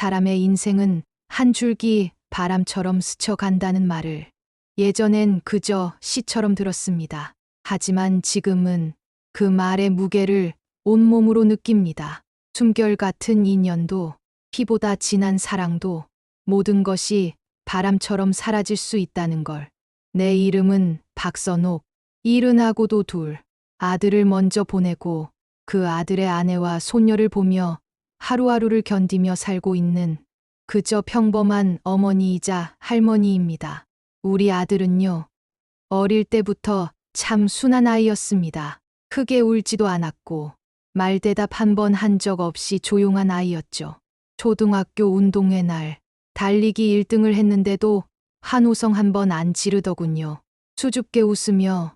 사람의 인생은 한 줄기 바람처럼 스쳐간다는 말을 예전엔 그저 시처럼 들었습니다. 하지만 지금은 그 말의 무게를 온몸으로 느낍니다. 숨결 같은 인연도, 피보다 진한 사랑도 모든 것이 바람처럼 사라질 수 있다는 걸. 내 이름은 박선옥. 일은 하고도 둘 아들을 먼저 보내고 그 아들의 아내와 손녀를 보며 하루하루를 견디며 살고 있는 그저 평범한 어머니이자 할머니입니다. 우리 아들은요, 어릴 때부터 참 순한 아이였습니다. 크게 울지도 않았고 말대답 한 번 한 적 없이 조용한 아이였죠. 초등학교 운동회 날 달리기 1등을 했는데도 한호성 한 번 안 지르더군요. 수줍게 웃으며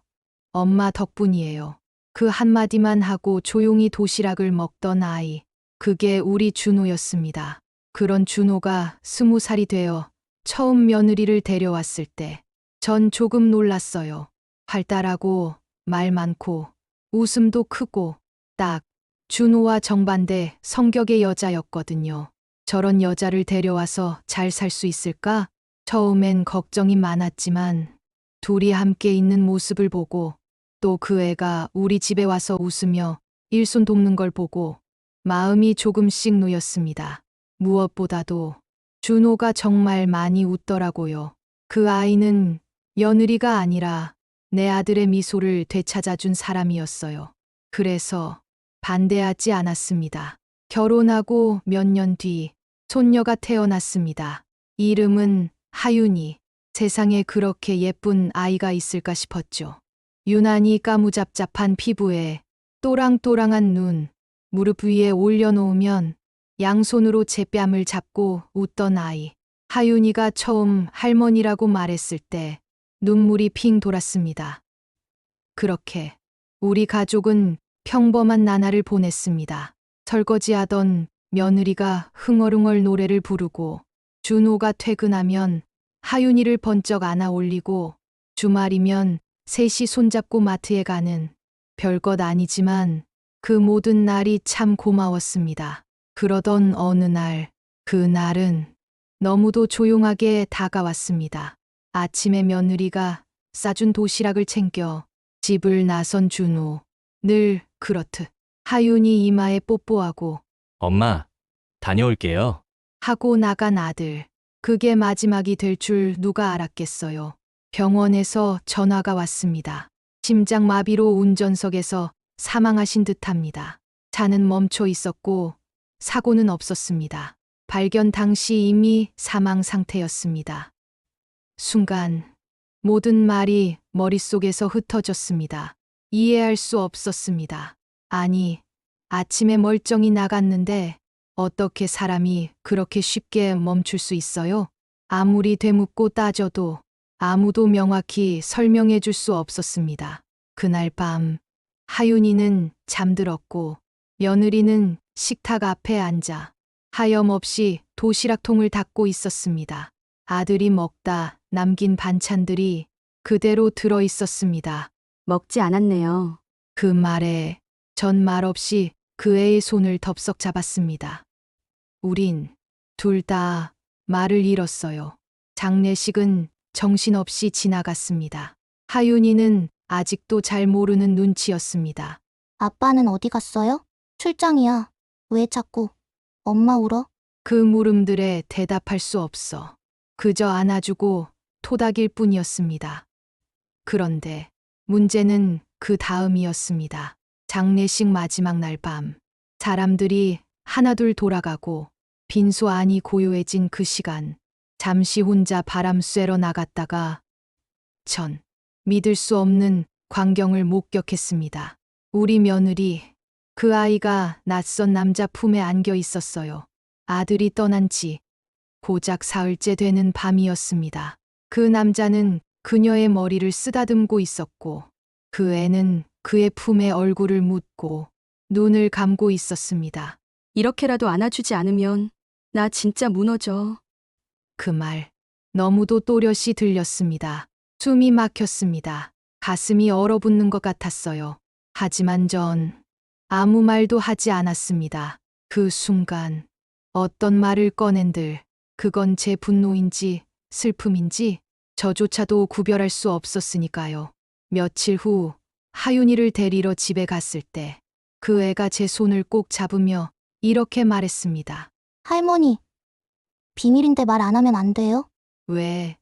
엄마 덕분이에요. 그 한마디만 하고 조용히 도시락을 먹던 아이. 그게 우리 준호였습니다. 그런 준호가 20살이 되어 처음 며느리를 데려왔을 때 전 조금 놀랐어요. 활달하고 말 많고 웃음도 크고 딱 준호와 정반대 성격의 여자였거든요. 저런 여자를 데려와서 잘 살 수 있을까? 처음엔 걱정이 많았지만 둘이 함께 있는 모습을 보고 또 그 애가 우리 집에 와서 웃으며 일손 돕는 걸 보고 마음이 조금씩 놓였습니다. 무엇보다도 준호가 정말 많이 웃더라고요. 그 아이는 며느리가 아니라 내 아들의 미소를 되찾아준 사람이었어요. 그래서 반대하지 않았습니다. 결혼하고 몇 년 뒤 손녀가 태어났습니다. 이름은 하윤이. 세상에 그렇게 예쁜 아이가 있을까 싶었죠. 유난히 까무잡잡한 피부에 또랑또랑한 눈, 무릎 위에 올려놓으면 양손으로 제 뺨을 잡고 웃던 아이. 하윤이가 처음 할머니라고 말했을 때 눈물이 핑 돌았습니다. 그렇게 우리 가족은 평범한 나날을 보냈습니다. 설거지하던 며느리가 흥얼흥얼 노래를 부르고 준호가 퇴근하면 하윤이를 번쩍 안아 올리고 주말이면 셋이 손잡고 마트에 가는 별것 아니지만 그 모든 날이 참 고마웠습니다. 그러던 어느 날, 그 날은 너무도 조용하게 다가왔습니다. 아침에 며느리가 싸준 도시락을 챙겨 집을 나선 준호. 늘 그렇듯 하윤이 이마에 뽀뽀하고 엄마, 다녀올게요. 하고 나간 아들. 그게 마지막이 될 줄 누가 알았겠어요. 병원에서 전화가 왔습니다. 심장마비로 운전석에서 사망하신 듯합니다. 차는 멈춰 있었고 사고는 없었습니다. 발견 당시 이미 사망 상태였습니다. 순간 모든 말이 머릿속에서 흩어졌습니다. 이해할 수 없었습니다. 아니, 아침에 멀쩡히 나갔는데 어떻게 사람이 그렇게 쉽게 멈출 수 있어요? 아무리 되묻고 따져도 아무도 명확히 설명해 줄 수 없었습니다. 그날 밤 하윤이는 잠들었고 며느리는 식탁 앞에 앉아 하염없이 도시락통을 닫고 있었습니다. 아들이 먹다 남긴 반찬들이 그대로 들어 있었습니다. 먹지 않았네요. 그 말에 전 말없이 그 애의 손을 덥석 잡았습니다. 우린 둘 다 말을 잃었어요. 장례식은 정신없이 지나갔습니다. 하윤이는 아직도 잘 모르는 눈치였습니다. 아빠는 어디 갔어요? 출장이야. 왜 자꾸 엄마 울어? 그 물음들에 대답할 수 없어 그저 안아주고 토닥일 뿐이었습니다. 그런데 문제는 그 다음이었습니다. 장례식 마지막 날 밤, 사람들이 하나둘 돌아가고 빈소 안이 고요해진 그 시간, 잠시 혼자 바람 쐬러 나갔다가 전 믿을 수 없는 광경을 목격했습니다. 우리 며느리, 그 아이가 낯선 남자 품에 안겨 있었어요. 아들이 떠난 지 고작 사흘째 되는 밤이었습니다. 그 남자는 그녀의 머리를 쓰다듬고 있었고 그 애는 그의 품에 얼굴을 묻고 눈을 감고 있었습니다. 이렇게라도 안아주지 않으면 나 진짜 무너져. 그 말 너무도 또렷이 들렸습니다. 숨이 막혔습니다. 가슴이 얼어붙는 것 같았어요. 하지만 전 아무 말도 하지 않았습니다. 그 순간 어떤 말을 꺼낸들 그건 제 분노인지 슬픔인지 저조차도 구별할 수 없었으니까요. 며칠 후 하윤이를 데리러 집에 갔을 때 그 애가 제 손을 꼭 잡으며 이렇게 말했습니다. 할머니, 비밀인데 말 안 하면 안 돼요? 왜?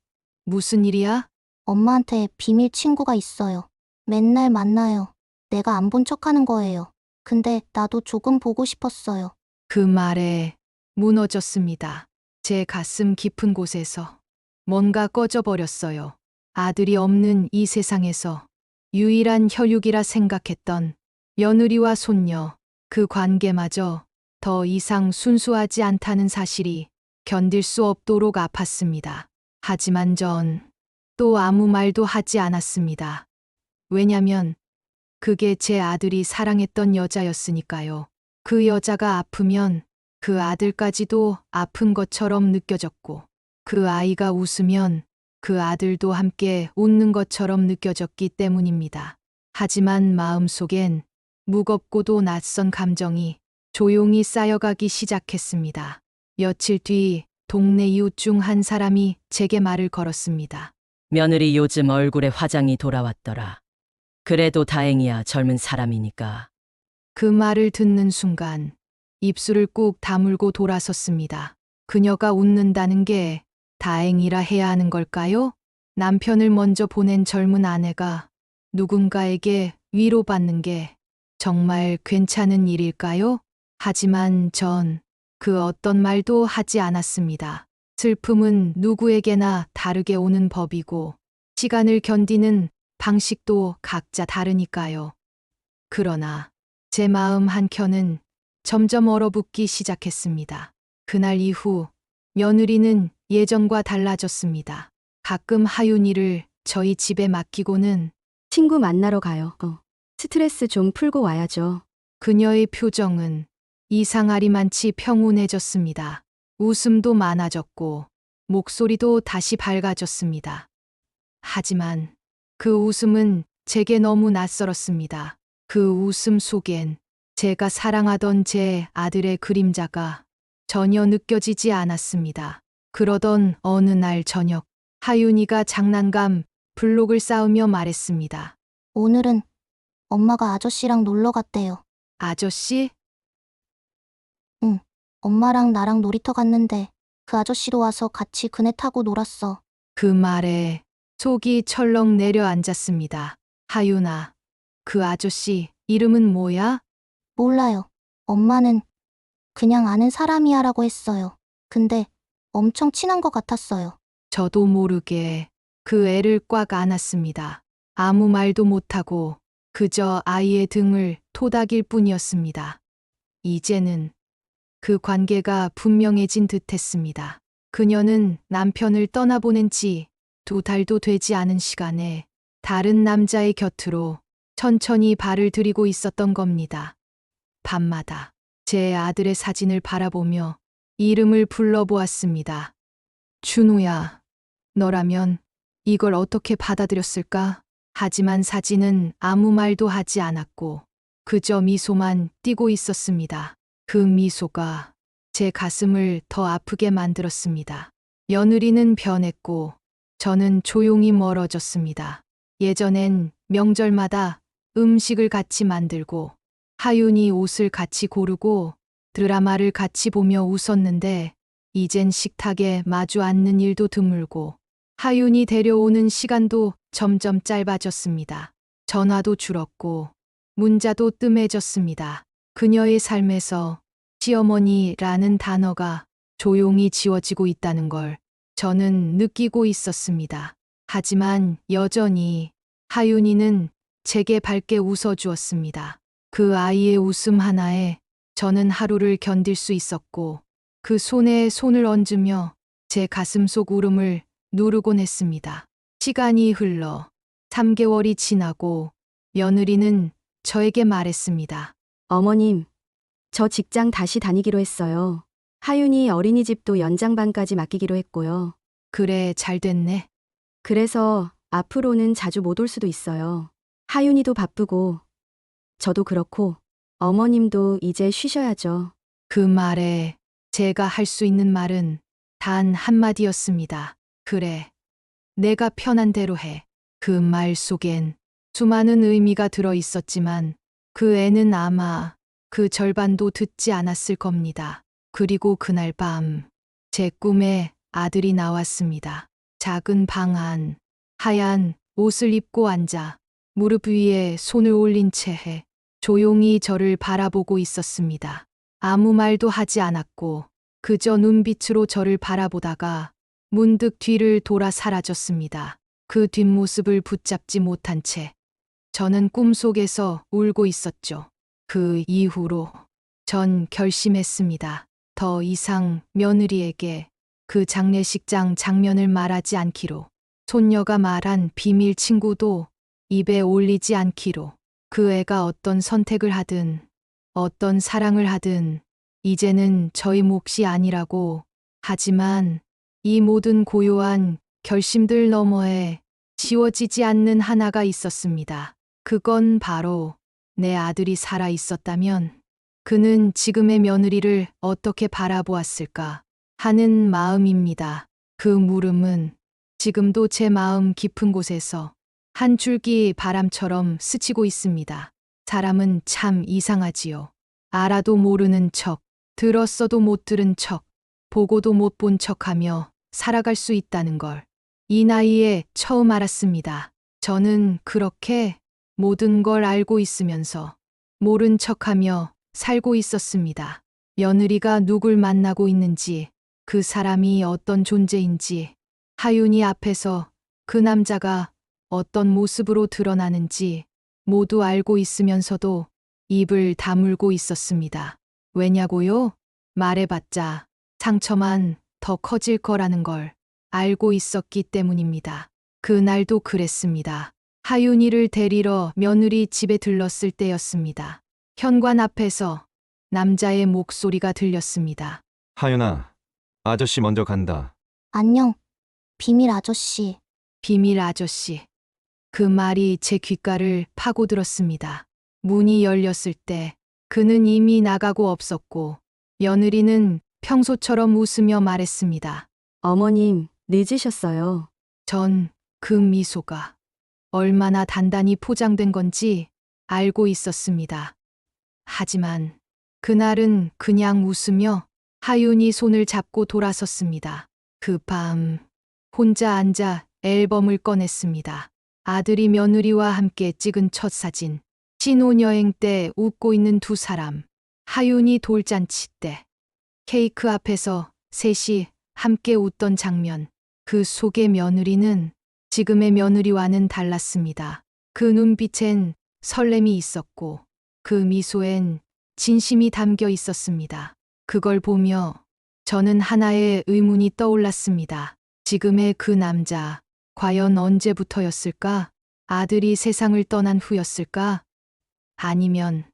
무슨 일이야? 엄마한테 비밀 친구가 있어요. 맨날 만나요. 내가 안 본 척하는 거예요. 근데 나도 조금 보고 싶었어요. 그 말에 무너졌습니다. 제 가슴 깊은 곳에서 뭔가 꺼져버렸어요. 아들이 없는 이 세상에서 유일한 혈육이라 생각했던 며느리와 손녀, 그 관계마저 더 이상 순수하지 않다는 사실이 견딜 수 없도록 아팠습니다. 하지만 전 또 아무 말도 하지 않았습니다. 왜냐면 그게 제 아들이 사랑했던 여자였으니까요. 그 여자가 아프면 그 아들까지도 아픈 것처럼 느껴졌고, 그 아이가 웃으면 그 아들도 함께 웃는 것처럼 느껴졌기 때문입니다. 하지만 마음속엔 무겁고도 낯선 감정이 조용히 쌓여가기 시작했습니다. 며칠 뒤 동네 이웃 중 한 사람이 제게 말을 걸었습니다. 며느리 요즘 얼굴에 화장이 돌아왔더라. 그래도 다행이야, 젊은 사람이니까. 그 말을 듣는 순간 입술을 꾹 다물고 돌아섰습니다. 그녀가 웃는다는 게 다행이라 해야 하는 걸까요? 남편을 먼저 보낸 젊은 아내가 누군가에게 위로받는 게 정말 괜찮은 일일까요? 하지만 전 그 어떤 말도 하지 않았습니다. 슬픔은 누구에게나 다르게 오는 법이고 시간을 견디는 방식도 각자 다르니까요. 그러나 제 마음 한켠은 점점 얼어붙기 시작했습니다. 그날 이후 며느리는 예전과 달라졌습니다. 가끔 하윤이를 저희 집에 맡기고는 친구 만나러 가요. 스트레스 좀 풀고 와야죠. 그녀의 표정은 이상하리만치 평온해졌습니다. 웃음도 많아졌고 목소리도 다시 밝아졌습니다. 하지만 그 웃음은 제게 너무 낯설었습니다. 그 웃음 속엔 제가 사랑하던 제 아들의 그림자가 전혀 느껴지지 않았습니다. 그러던 어느 날 저녁, 하윤이가 장난감 블록을 쌓으며 말했습니다. 오늘은 엄마가 아저씨랑 놀러 갔대요. 아저씨? 엄마랑 나랑 놀이터 갔는데 그 아저씨도 와서 같이 그네 타고 놀았어. 그 말에 속이 철렁 내려앉았습니다. 하윤아, 그 아저씨 이름은 뭐야? 몰라요. 엄마는 그냥 아는 사람이야라고 했어요. 근데 엄청 친한 것 같았어요. 저도 모르게 그 애를 꽉 안았습니다. 아무 말도 못하고 그저 아이의 등을 토닥일 뿐이었습니다. 이제는 그 관계가 분명해진 듯 했습니다. 그녀는 남편을 떠나보낸 지 2달도 되지 않은 시간에 다른 남자의 곁으로 천천히 발을 들이고 있었던 겁니다. 밤마다 제 아들의 사진을 바라보며 이름을 불러보았습니다. 준우야, 너라면 이걸 어떻게 받아들였을까? 하지만 사진은 아무 말도 하지 않았고 그저 미소만 띠고 있었습니다. 그 미소가 제 가슴을 더 아프게 만들었습니다. 며느리는 변했고 저는 조용히 멀어졌습니다. 예전엔 명절마다 음식을 같이 만들고 하윤이 옷을 같이 고르고 드라마를 같이 보며 웃었는데 이젠 식탁에 마주 앉는 일도 드물고 하윤이 데려오는 시간도 점점 짧아졌습니다. 전화도 줄었고 문자도 뜸해졌습니다. 그녀의 삶에서 시어머니라는 단어가 조용히 지워지고 있다는 걸 저는 느끼고 있었습니다. 하지만 여전히 하윤이는 제게 밝게 웃어주었습니다. 그 아이의 웃음 하나에 저는 하루를 견딜 수 있었고 그 손에 손을 얹으며 제 가슴속 울음을 누르곤 했습니다. 시간이 흘러 3개월이 지나고 며느리는 저에게 말했습니다. 어머님, 저 직장 다시 다니기로 했어요. 하윤이 어린이집도 연장반까지 맡기기로 했고요. 그래, 잘 됐네. 그래서 앞으로는 자주 못 올 수도 있어요. 하윤이도 바쁘고 저도 그렇고 어머님도 이제 쉬셔야죠. 그 말에 제가 할 수 있는 말은 단 한마디였습니다. 그래. 내가 편한 대로 해. 그 말 속엔 수많은 의미가 들어 있었지만 그 애는 아마 그 절반도 듣지 않았을 겁니다. 그리고 그날 밤 제 꿈에 아들이 나왔습니다. 작은 방 안, 하얀 옷을 입고 앉아 무릎 위에 손을 올린 채 조용히 저를 바라보고 있었습니다. 아무 말도 하지 않았고 그저 눈빛으로 저를 바라보다가 문득 뒤를 돌아 사라졌습니다. 그 뒷모습을 붙잡지 못한 채 저는 꿈속에서 울고 있었죠. 그 이후로 전 결심했습니다. 더 이상 며느리에게 그 장례식장 장면을 말하지 않기로, 손녀가 말한 비밀 친구도 입에 올리지 않기로. 그 애가 어떤 선택을 하든 어떤 사랑을 하든 이제는 저희 몫이 아니라고. 하지만 이 모든 고요한 결심들 너머에 지워지지 않는 하나가 있었습니다. 그건 바로 내 아들이 살아 있었다면 그는 지금의 며느리를 어떻게 바라보았을까 하는 마음입니다. 그 물음은 지금도 제 마음 깊은 곳에서 한 줄기 바람처럼 스치고 있습니다. 사람은 참 이상하지요. 알아도 모르는 척, 들었어도 못 들은 척, 보고도 못 본 척하며 살아갈 수 있다는 걸 이 나이에 처음 알았습니다. 저는 그렇게 모든 걸 알고 있으면서 모른 척하며 살고 있었습니다. 며느리가 누굴 만나고 있는지, 그 사람이 어떤 존재인지, 하윤이 앞에서 그 남자가 어떤 모습으로 드러나는지 모두 알고 있으면서도 입을 다물고 있었습니다. 왜냐고요? 말해봤자 상처만 더 커질 거라는 걸 알고 있었기 때문입니다. 그날도 그랬습니다. 하윤이를 데리러 며느리 집에 들렀을 때였습니다. 현관 앞에서 남자의 목소리가 들렸습니다. 하윤아, 아저씨 먼저 간다. 안녕, 비밀 아저씨. 비밀 아저씨. 그 말이 제 귓가를 파고들었습니다. 문이 열렸을 때 그는 이미 나가고 없었고 며느리는 평소처럼 웃으며 말했습니다. 어머님, 늦으셨어요. 전 그 미소가 얼마나 단단히 포장된 건지 알고 있었습니다. 하지만 그날은 그냥 웃으며 하윤이 손을 잡고 돌아섰습니다. 그 밤 혼자 앉아 앨범을 꺼냈습니다. 아들이 며느리와 함께 찍은 첫 사진, 신혼여행 때 웃고 있는 두 사람, 하윤이 돌잔치 때 케이크 앞에서 셋이 함께 웃던 장면. 그 속의 며느리는 지금의 며느리와는 달랐습니다. 그 눈빛엔 설렘이 있었고 그 미소엔 진심이 담겨 있었습니다. 그걸 보며 저는 하나의 의문이 떠올랐습니다. 지금의 그 남자, 과연 언제부터였을까? 아들이 세상을 떠난 후였을까? 아니면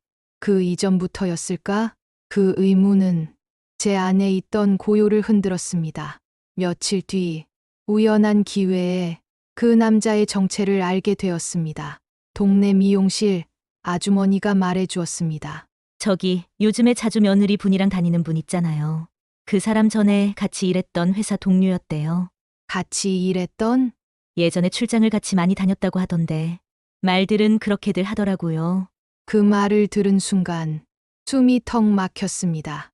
그 이전부터였을까? 그 의문은 제 안에 있던 고요를 흔들었습니다. 며칠 뒤 우연한 기회에 그 남자의 정체를 알게 되었습니다. 동네 미용실 아주머니가 말해 주었습니다. 저기 요즘에 자주 며느리 분이랑 다니는 분 있잖아요. 그 사람 전에 같이 일했던 회사 동료였대요. 같이 일했던? 예전에 출장을 같이 많이 다녔다고 하던데 말들은 그렇게들 하더라고요. 그 말을 들은 순간 숨이 턱 막혔습니다.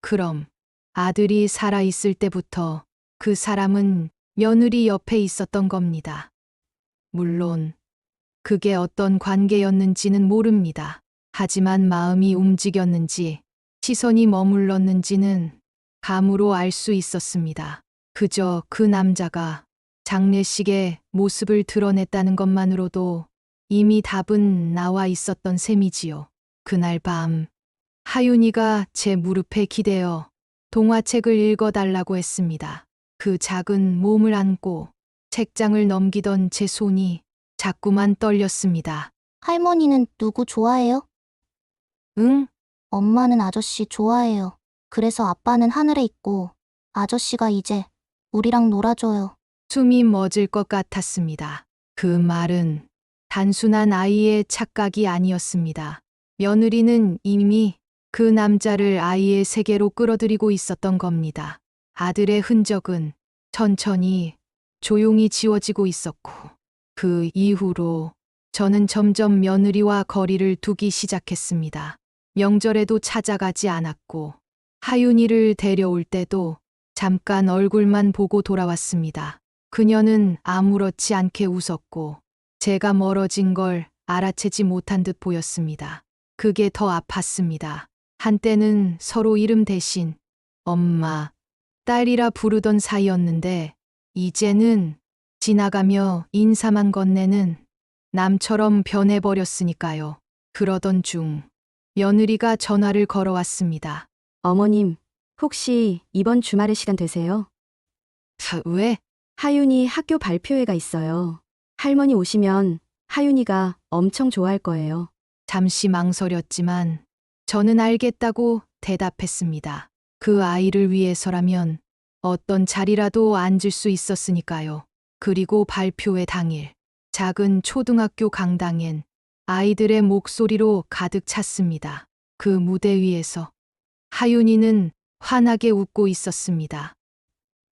그럼 아들이 살아있을 때부터 그 사람은 며느리 옆에 있었던 겁니다. 물론 그게 어떤 관계였는지는 모릅니다. 하지만 마음이 움직였는지 시선이 머물렀는지는 감으로 알 수 있었습니다. 그저 그 남자가 장례식에 모습을 드러냈다는 것만으로도 이미 답은 나와 있었던 셈이지요. 그날 밤 하윤이가 제 무릎에 기대어 동화책을 읽어달라고 했습니다. 그 작은 몸을 안고 책장을 넘기던 제 손이 자꾸만 떨렸습니다. 할머니는 누구 좋아해요? 응? 엄마는 아저씨 좋아해요. 그래서 아빠는 하늘에 있고 아저씨가 이제 우리랑 놀아줘요. 숨이 멎을 것 같았습니다. 그 말은 단순한 아이의 착각이 아니었습니다. 며느리는 이미 그 남자를 아이의 세계로 끌어들이고 있었던 겁니다. 아들의 흔적은 천천히 조용히 지워지고 있었고, 그 이후로 저는 점점 며느리와 거리를 두기 시작했습니다. 명절에도 찾아가지 않았고, 하윤이를 데려올 때도 잠깐 얼굴만 보고 돌아왔습니다. 그녀는 아무렇지 않게 웃었고, 제가 멀어진 걸 알아채지 못한 듯 보였습니다. 그게 더 아팠습니다. 한때는 서로 이름 대신 엄마, 딸이라 부르던 사이였는데, 이제는 지나가며 인사만 건네는 남처럼 변해버렸으니까요. 그러던 중 며느리가 전화를 걸어왔습니다. 어머님, 혹시 이번 주말에 시간 되세요? 왜? 하윤이 학교 발표회가 있어요. 할머니 오시면 하윤이가 엄청 좋아할 거예요. 잠시 망설였지만 저는 알겠다고 대답했습니다. 그 아이를 위해서라면 어떤 자리라도 앉을 수 있었으니까요. 그리고 발표회 당일, 작은 초등학교 강당엔 아이들의 목소리로 가득 찼습니다. 그 무대 위에서 하윤이는 환하게 웃고 있었습니다.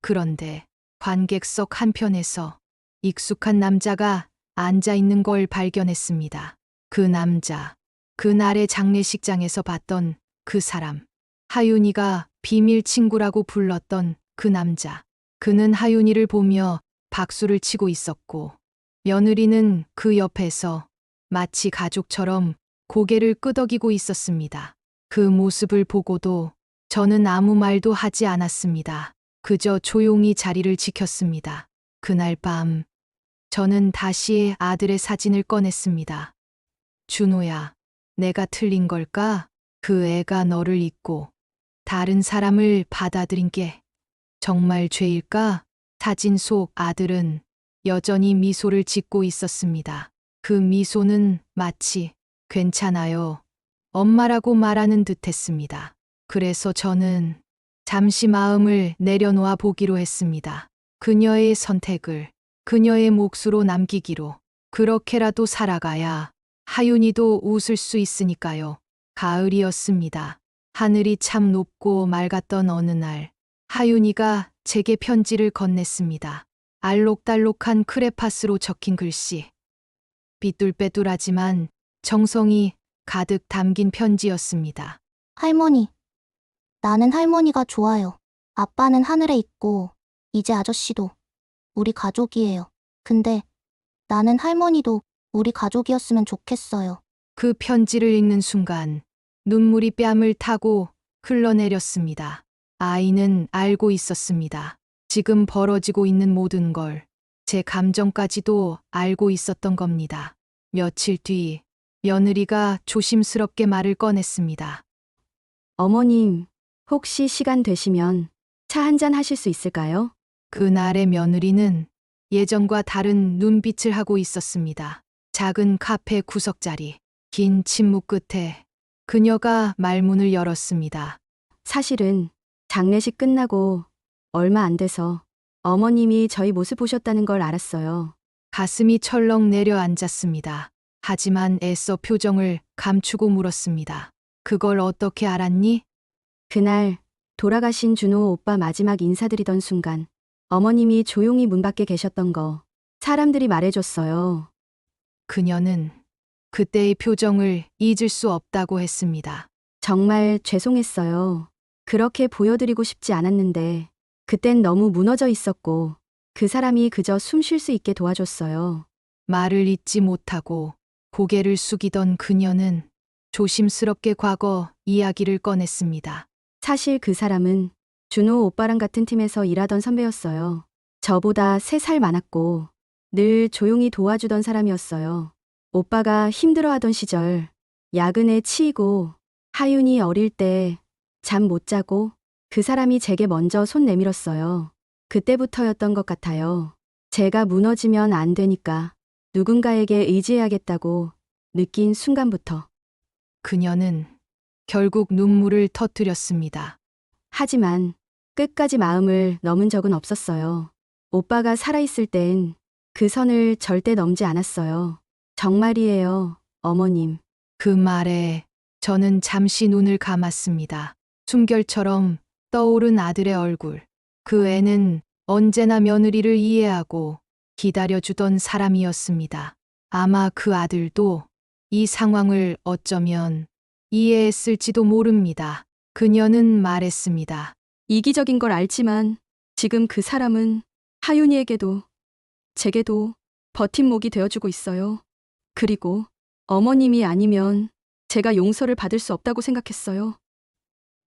그런데 관객석 한편에서 익숙한 남자가 앉아 있는 걸 발견했습니다. 그 남자, 그날의 장례식장에서 봤던 그 사람, 하윤이가 비밀 친구라고 불렀던 그 남자. 그는 하윤이를 보며 박수를 치고 있었고, 며느리는 그 옆에서 마치 가족처럼 고개를 끄덕이고 있었습니다. 그 모습을 보고도 저는 아무 말도 하지 않았습니다. 그저 조용히 자리를 지켰습니다. 그날 밤, 저는 다시 아들의 사진을 꺼냈습니다. 준호야, 내가 틀린 걸까? 그 애가 너를 잊고 다른 사람을 받아들인 게 정말 죄일까? 사진 속 아들은 여전히 미소를 짓고 있었습니다. 그 미소는 마치 괜찮아요, 엄마라고 말하는 듯 했습니다. 그래서 저는 잠시 마음을 내려놓아 보기로 했습니다. 그녀의 선택을 그녀의 몫으로 남기기로. 그렇게라도 살아가야 하윤이도 웃을 수 있으니까요. 가을이었습니다. 하늘이 참 높고 맑았던 어느 날, 하윤이가 제게 편지를 건넸습니다. 알록달록한 크레파스로 적힌 글씨. 삐뚤빼뚤하지만 정성이 가득 담긴 편지였습니다. 할머니. 나는 할머니가 좋아요. 아빠는 하늘에 있고, 이제 아저씨도 우리 가족이에요. 근데 나는 할머니도 우리 가족이었으면 좋겠어요. 그 편지를 읽는 순간 눈물이 뺨을 타고 흘러내렸습니다. 아이는 알고 있었습니다. 지금 벌어지고 있는 모든 걸, 제 감정까지도 알고 있었던 겁니다. 며칠 뒤 며느리가 조심스럽게 말을 꺼냈습니다. 어머님, 혹시 시간 되시면 차 한잔 하실 수 있을까요? 그날의 며느리는 예전과 다른 눈빛을 하고 있었습니다. 작은 카페 구석자리, 긴 침묵 끝에 그녀가 말문을 열었습니다. 사실은 장례식 끝나고 얼마 안 돼서 어머님이 저희 모습 보셨다는 걸 알았어요. 가슴이 철렁 내려앉았습니다. 하지만 애써 표정을 감추고 물었습니다. 그걸 어떻게 알았니? 그날 돌아가신 준호 오빠 마지막 인사드리던 순간 어머님이 조용히 문 밖에 계셨던 거 사람들이 말해줬어요. 그녀는 그때의 표정을 잊을 수 없다고 했습니다. 정말 죄송했어요. 그렇게 보여드리고 싶지 않았는데 그땐 너무 무너져 있었고 그 사람이 그저 숨 쉴 수 있게 도와줬어요. 말을 잇지 못하고 고개를 숙이던 그녀는 조심스럽게 과거 이야기를 꺼냈습니다. 사실 그 사람은 준호 오빠랑 같은 팀에서 일하던 선배였어요. 저보다 3살 많았고 늘 조용히 도와주던 사람이었어요. 오빠가 힘들어하던 시절 야근에 치이고 하윤이 어릴 때 잠 못 자고 그 사람이 제게 먼저 손 내밀었어요. 그때부터였던 것 같아요. 제가 무너지면 안 되니까 누군가에게 의지해야겠다고 느낀 순간부터. 그녀는 결국 눈물을 터뜨렸습니다. 하지만 끝까지 마음을 넘은 적은 없었어요. 오빠가 살아있을 땐 그 선을 절대 넘지 않았어요. 정말이에요, 어머님. 그 말에 저는 잠시 눈을 감았습니다. 숨결처럼 떠오른 아들의 얼굴. 그 애는 언제나 며느리를 이해하고 기다려주던 사람이었습니다. 아마 그 아들도 이 상황을 어쩌면 이해했을지도 모릅니다. 그녀는 말했습니다. 이기적인 걸 알지만 지금 그 사람은 하윤이에게도 제게도 버팀목이 되어주고 있어요. 그리고 어머님이 아니면 제가 용서를 받을 수 없다고 생각했어요.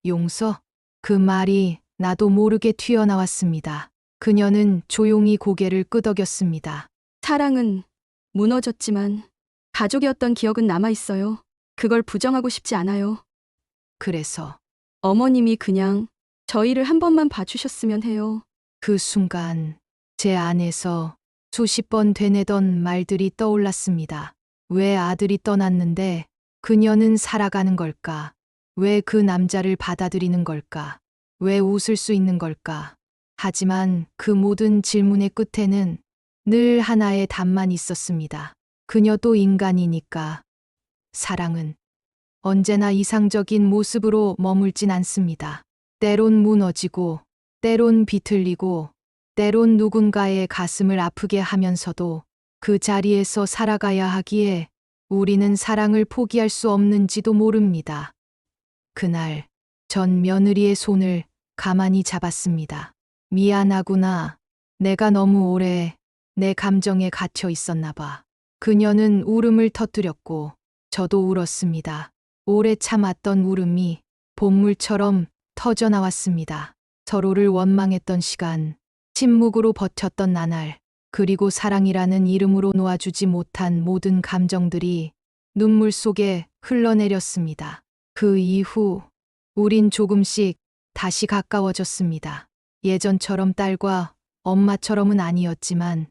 용서? 그 말이 나도 모르게 튀어나왔습니다. 그녀는 조용히 고개를 끄덕였습니다. 사랑은 무너졌지만 가족이었던 기억은 남아있어요. 그걸 부정하고 싶지 않아요. 그래서 어머님이 그냥 저희를 한 번만 봐주셨으면 해요. 그 순간 제 안에서 수십 번 되뇌던 말들이 떠올랐습니다. 왜 아들이 떠났는데 그녀는 살아가는 걸까? 왜 그 남자를 받아들이는 걸까? 왜 웃을 수 있는 걸까? 하지만 그 모든 질문의 끝에는 늘 하나의 답만 있었습니다. 그녀도 인간이니까. 사랑은 언제나 이상적인 모습으로 머물진 않습니다. 때론 무너지고, 때론 비틀리고, 때론 누군가의 가슴을 아프게 하면서도 그 자리에서 살아가야 하기에 우리는 사랑을 포기할 수 없는지도 모릅니다. 그날 전 며느리의 손을 가만히 잡았습니다. 미안하구나. 내가 너무 오래 내 감정에 갇혀 있었나 봐. 그녀는 울음을 터뜨렸고 저도 울었습니다. 오래 참았던 울음이 본물처럼 터져 나왔습니다. 서로를 원망했던 시간, 침묵으로 버텼던 나날, 그리고 사랑이라는 이름으로 놓아주지 못한 모든 감정들이 눈물 속에 흘러내렸습니다. 그 이후 우린 조금씩 다시 가까워졌습니다. 예전처럼 딸과 엄마처럼은 아니었지만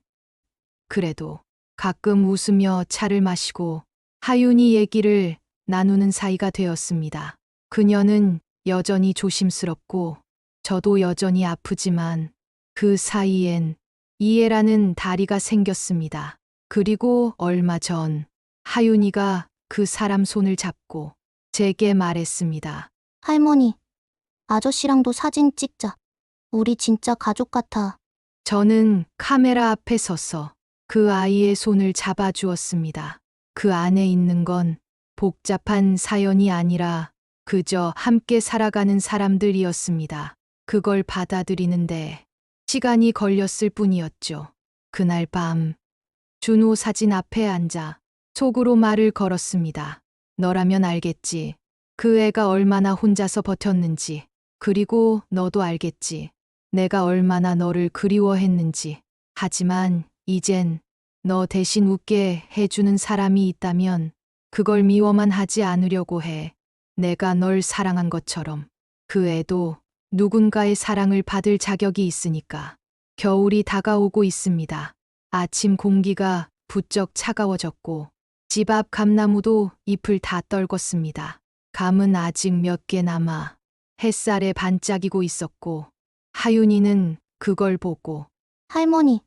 그래도 가끔 웃으며 차를 마시고 하윤이 얘기를 나누는 사이가 되었습니다. 그녀는 여전히 조심스럽고 저도 여전히 아프지만 그 사이엔 이해라는 다리가 생겼습니다. 그리고 얼마 전 하윤이가 그 사람 손을 잡고 제게 말했습니다. 할머니, 아저씨랑도 사진 찍자. 우리 진짜 가족 같아. 저는 카메라 앞에 서서 그 아이의 손을 잡아주었습니다. 그 안에 있는 건 복잡한 사연이 아니라 그저 함께 살아가는 사람들이었습니다. 그걸 받아들이는데 시간이 걸렸을 뿐이었죠. 그날 밤 준호 사진 앞에 앉아 속으로 말을 걸었습니다. 너라면 알겠지. 그 애가 얼마나 혼자서 버텼는지. 그리고 너도 알겠지. 내가 얼마나 너를 그리워했는지. 하지만 이젠 너 대신 웃게 해주는 사람이 있다면 그걸 미워만 하지 않으려고 해. 내가 널 사랑한 것처럼. 그 애도 누군가의 사랑을 받을 자격이 있으니까. 겨울이 다가오고 있습니다. 아침 공기가 부쩍 차가워졌고 집 앞 감나무도 잎을 다 떨궜습니다. 감은 아직 몇 개 남아 햇살에 반짝이고 있었고 하윤이는 그걸 보고 할머니,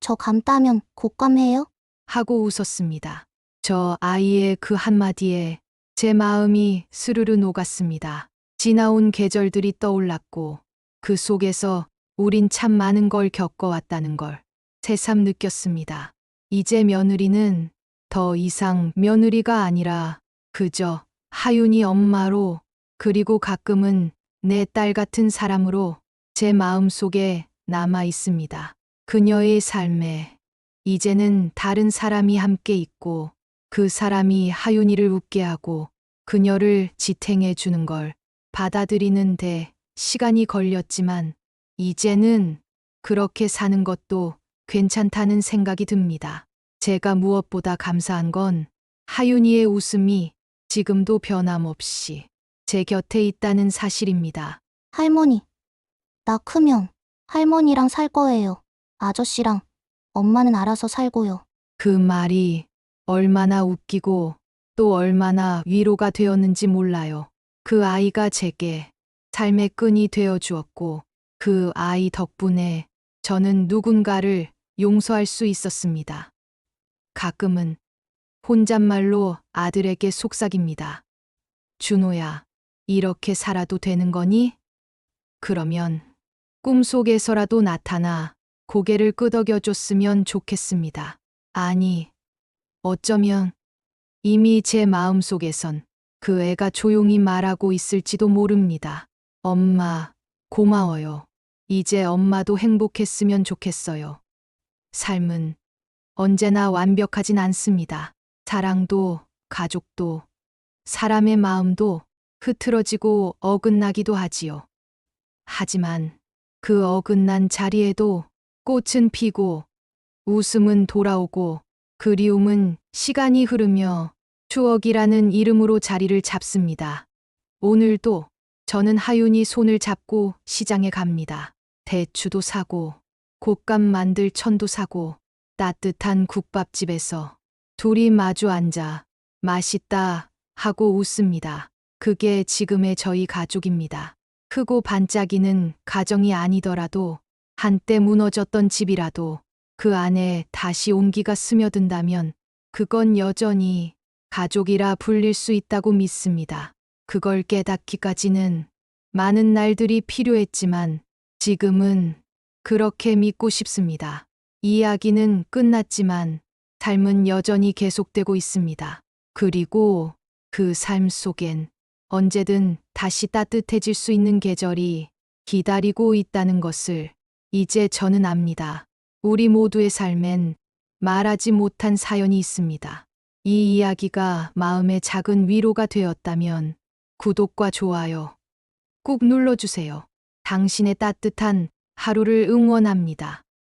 저 감 따면 곶감해요? 하고 웃었습니다. 저 아이의 그 한마디에 제 마음이 스르르 녹았습니다. 지나온 계절들이 떠올랐고 그 속에서 우린 참 많은 걸 겪어왔다는 걸 새삼 느꼈습니다. 이제 며느리는 더 이상 며느리가 아니라 그저 하윤이 엄마로 그리고 가끔은 내 딸 같은 사람으로 제 마음 속에 남아 있습니다. 그녀의 삶에 이제는 다른 사람이 함께 있고 그 사람이 하윤이를 웃게 하고 그녀를 지탱해 주는 걸 받아들이는데 시간이 걸렸지만 이제는 그렇게 사는 것도 괜찮다는 생각이 듭니다. 제가 무엇보다 감사한 건 하윤이의 웃음이 지금도 변함없이 제 곁에 있다는 사실입니다. 할머니, 나 크면 할머니랑 살 거예요. 아저씨랑 엄마는 알아서 살고요. 그 말이 얼마나 웃기고 또 얼마나 위로가 되었는지 몰라요. 그 아이가 제게 삶의 끈이 되어 주었고 그 아이 덕분에 저는 누군가를 용서할 수 있었습니다. 가끔은 혼잣말로 아들에게 속삭입니다. 준호야, 이렇게 살아도 되는 거니? 그러면 꿈속에서라도 나타나 고개를 끄덕여 줬으면 좋겠습니다. 아니, 어쩌면 이미 제 마음속에선 그 애가 조용히 말하고 있을지도 모릅니다. 엄마, 고마워요. 이제 엄마도 행복했으면 좋겠어요. 삶은 언제나 완벽하진 않습니다. 사랑도, 가족도, 사람의 마음도 흐트러지고 어긋나기도 하지요. 하지만 그 어긋난 자리에도 꽃은 피고 웃음은 돌아오고 그리움은 시간이 흐르며 추억이라는 이름으로 자리를 잡습니다. 오늘도 저는 하윤이 손을 잡고 시장에 갑니다. 대추도 사고 곶감 만들 천도 사고 따뜻한 국밥집에서 둘이 마주 앉아 맛있다 하고 웃습니다. 그게 지금의 저희 가족입니다. 크고 반짝이는 가정이 아니더라도 한때 무너졌던 집이라도 그 안에 다시 온기가 스며든다면 그건 여전히 가족이라 불릴 수 있다고 믿습니다. 그걸 깨닫기까지는 많은 날들이 필요했지만 지금은 그렇게 믿고 싶습니다. 이야기는 끝났지만 삶은 여전히 계속되고 있습니다. 그리고 그 삶 속엔 언제든 다시 따뜻해질 수 있는 계절이 기다리고 있다는 것을 이제 저는 압니다. 우리 모두의 삶엔 말하지 못한 사연이 있습니다. 이 이야기가 마음의 작은 위로가 되었다면 구독과 좋아요 꾹 눌러주세요. 당신의 따뜻한 하루를 응원합니다.